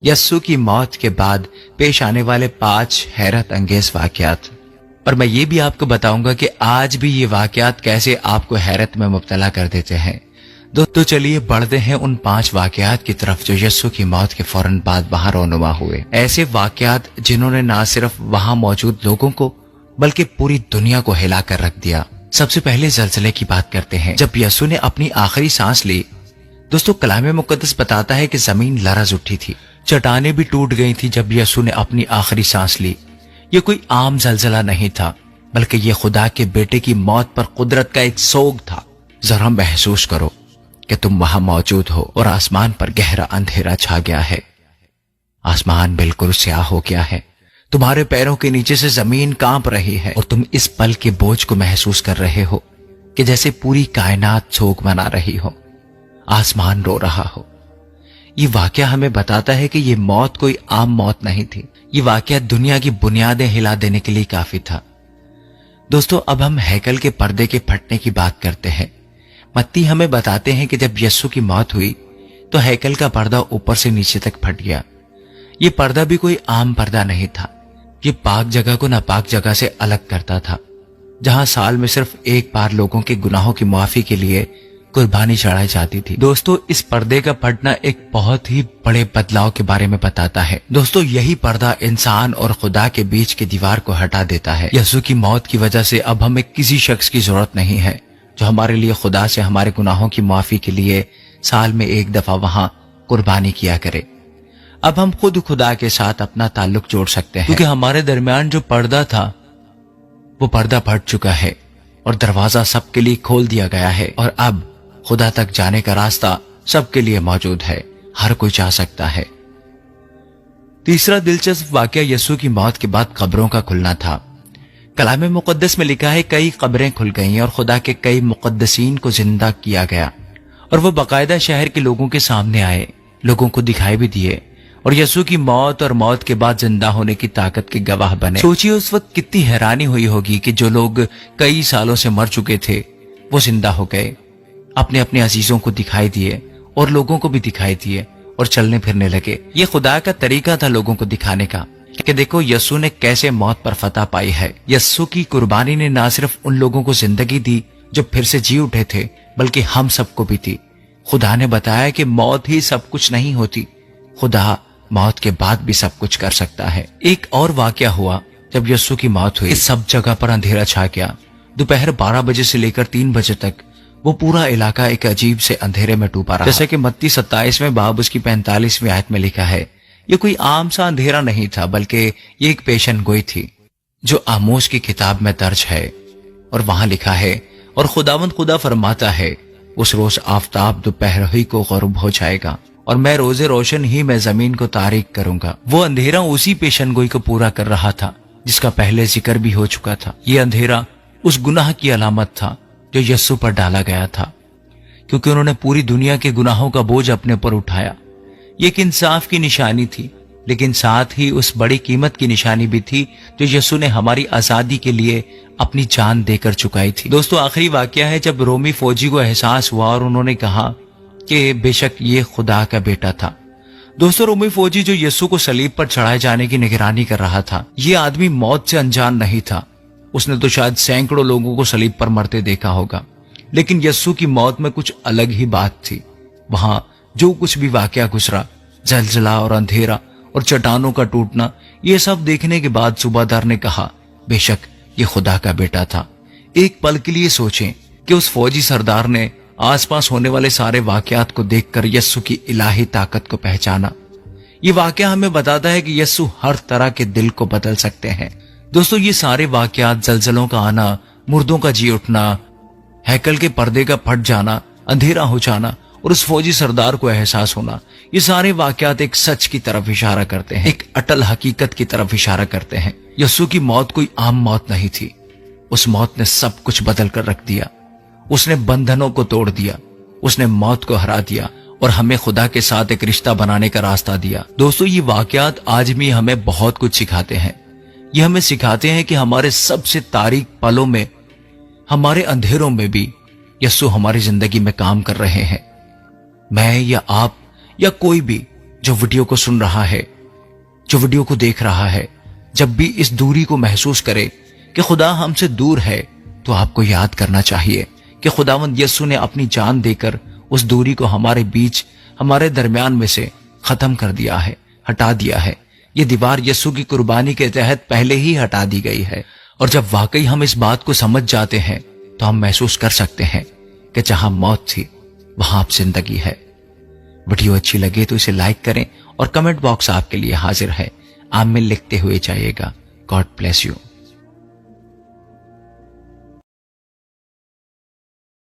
यस्सु की मौत के बाद पेश आने वाले 5 हैरत अंगेज वाकयात। और मैं ये भी आपको बताऊंगा कि आज भी ये वाकयात कैसे आपको हैरत में मुब्तला कर देते हैं। तो चलिए बढ़ते हैं उन 5 वाकयात की तरफ जो यस्सु की मौत के फौरन बाद वहां रोनुमा हुए। ऐसे वाकयात जिन्होंने ना सिर्फ वहां मौजूद लोगों को बल्कि पूरी दुनिया को हिला कर रख दिया। सबसे पहले ज़लज़ले की बात करते हैं। जब यस्सु ने अपनी आखिरी सांस ली, दोस्तों कलाम मुक़द्दस बताता है कि जमीन लरज़ उठी थी, चट्टानें भी टूट गई थी जब यस्सु ने अपनी आखिरी सांस ली। ये कोई आम ज़लज़ला नहीं था, बल्कि ये खुदा के बेटे की मौत पर कुदरत का एक सोग था। जरा महसूस करो कि तुम वहां मौजूद हो और आसमान पर गहरा अंधेरा छा गया है। आसमान बिल्कुल स्याह हो गया है, तुम्हारे पैरों के नीचे से जमीन कांप रही है और तुम इस पल के बोझ को महसूस कर रहे हो कि जैसे पूरी कायनात सोग मना रही हो, आसमान रो रहा हो। ये वाकया हमें बताता है कि ये मौत कोई आम मौत नहीं थी। ये वाकया दुनिया की बुनियादें हिला देने के लिए काफी था। दोस्तों अब हम हैकल के पर्दे के फटने की बात करते हैं। मत्ती हमें बताते हैं कि जब यस्सु की मौत हुई तो हैकल का पर्दा ऊपर से नीचे तक फट गया। ये पर्दा भी कोई आम पर्दा नहीं था। ये पाक जगह को नापाक जगह से अलग करता था, जहां साल में सिर्फ एक बार लोगों के गुनाहों की माफी के लिए कुर्बानी चढ़ाई जाती थी। दोस्तों इस पर्दे का फटना एक बहुत ही बड़े बदलाव के बारे में बताता है। दोस्तों यही पर्दा इंसान और खुदा के बीच की दीवार को हटा देता है। यस्सु की मौत की वजह से अब हमें किसी शख्स की जरूरत नहीं है जो हमारे लिए खुदा से हमारे गुनाहों की माफी के लिए साल में एक दफा वहां कुर्बानी किया करे। अब हम खुद खुदा के साथ अपना ताल्लुक जोड़ सकते हैं, क्योंकि हमारे दरमियान जो पर्दा था वो पर्दा फट चुका है और दरवाजा सबके लिए खोल दिया गया है और अब खुदा तक जाने का रास्ता सबके लिए मौजूद है। हर कोई जा सकता है। तीसरा दिलचस्प वाकया यस्सु की मौत के बाद कब्रों का खुलना था। कलाम मुक़द्दस में लिखा है कई कब्रें खुल गईं और खुदा के कई मुक़द्दसीन को जिंदा किया गया और वो बाकायदा शहर के लोगों के सामने आए, लोगों को दिखाई भी दिए और यस्सु की मौत और मौत के बाद जिंदा होने की ताकत के गवाह बने। सोचिए उस वक्त कितनी हैरानी हुई होगी कि जो लोग कई सालों से मर चुके थे वो जिंदा हो गए, अपने अपने अजीजों को दिखाई दिए और लोगों को भी दिखाई दिए और चलने फिरने लगे। ये खुदा का तरीका था लोगों को दिखाने का कि देखो यस्सु ने कैसे मौत पर फतह पाई है। यस्सु की कुर्बानी ने ना सिर्फ उन लोगों को जिंदगी दी जो फिर से जी उठे थे, बल्कि हम सबको भी दी। खुदा ने बताया कि मौत ही सब कुछ नहीं होती, खुदा मौत के बाद भी सब कुछ कर सकता है। एक और वाकया हुआ जब यस्सु की मौत हुई, सब जगह पर अंधेरा छा गया। दोपहर 12 बजे से लेकर 3 बजे तक वो पूरा इलाका एक अजीब से अंधेरे में डूबा रहा। जैसे कि मत्ती 27वें बाब उसकी 45वीं आयत में लिखा है, ये कोई आम सा अंधेरा नहीं था, बल्कि ये एक पेशन गोई थी जो आमोस की किताब में दर्ज है। और वहां लिखा है, और खुदावंद खुदा फरमाता है उस रोज आफताब दोपहर ही को गरूब हो जाएगा और मैं रोजे रोशन ही मैं जमीन को तारीक करूंगा। वो अंधेरा उसी पेशन गोई को पूरा कर रहा था जिसका पहले जिक्र भी हो चुका था। ये अंधेरा उस गुनाह की अलामत था जो यस्सु पर डाला गया था, क्योंकि उन्होंने पूरी दुनिया के गुनाहों का बोझ अपने पर उठाया। ये एक इंसाफ की निशानी थी, लेकिन साथ ही उस बड़ी कीमत की निशानी भी थी जो यस्सु ने हमारी आजादी के लिए अपनी जान देकर चुकाई थी। दोस्तों आखिरी वाकया है जब रोमी फौजी को एहसास हुआ और उन्होंने कहा कि बेशक ये खुदा का बेटा था। दोस्तों रोमी फौजी जो यस्सु को सलीब पर चढ़ाए जाने की निगरानी कर रहा था, ये आदमी मौत से अनजान नहीं था। उसने तो शायद सैकड़ों लोगों को सलीब पर मरते देखा होगा, लेकिन यस्सु की मौत में कुछ अलग ही बात थी। वहां जो कुछ भी वाकया गुजरा, जलजला और अंधेरा और चट्टानों का टूटना, ये सब देखने के बाद सूबादार ने कहा बेशक ये खुदा का बेटा था। एक पल के लिए सोचें कि उस फौजी सरदार ने आसपास होने वाले सारे वाकयात को देखकर यस्सु की इलाही ताकत को पहचाना। ये वाकया हमें बताता है कि यस्सु हर तरह के दिल को बदल सकते हैं। दोस्तों ये सारे वाकयात, जलजलों का आना, मुर्दों का जी उठना, हैकल के पर्दे का फट जाना, अंधेरा हो जाना और उस फौजी सरदार को एहसास होना, ये सारे वाकयात एक सच की तरफ इशारा करते हैं, एक अटल हकीकत की तरफ इशारा करते हैं। यस्सु की मौत कोई आम मौत नहीं थी। उस मौत ने सब कुछ बदल कर रख दिया। उसने बंधनों को तोड़ दिया, उसने मौत को हरा दिया और हमें खुदा के साथ एक रिश्ता बनाने का रास्ता दिया। दोस्तों ये वाकयात आज भी हमें बहुत कुछ सिखाते हैं। ये हमें सिखाते हैं कि हमारे सबसे तारीक पलों में, हमारे अंधेरों में भी यस्सु हमारी जिंदगी में काम कर रहे हैं। मैं या आप या कोई भी جو ویڈیو کو سن رہا ہے، جو ویڈیو کو دیکھ رہا ہے، جب بھی اس دوری کو محسوس کرے کہ خدا ہم سے دور ہے، تو آپ کو یاد کرنا چاہیے کہ خداوند یسوع نے اپنی جان دے کر اس دوری کو ہمارے بیچ، ہمارے درمیان میں سے ختم کر دیا ہے، ہٹا دیا ہے۔ یہ دیوار یسوع کی قربانی کے تحت پہلے ہی ہٹا دی گئی ہے، اور جب واقعی ہم اس بات کو سمجھ جاتے ہیں تو ہم محسوس کر سکتے ہیں کہ جہاں موت تھی وہاں اب زندگی ہے۔ ویڈیو اچھی لگے تو اسے لائک کریں، اور کمنٹ باکس آپ کے لیے حاضر ہے، آمین لکھتے ہوئے جائیے گا۔ God bless you.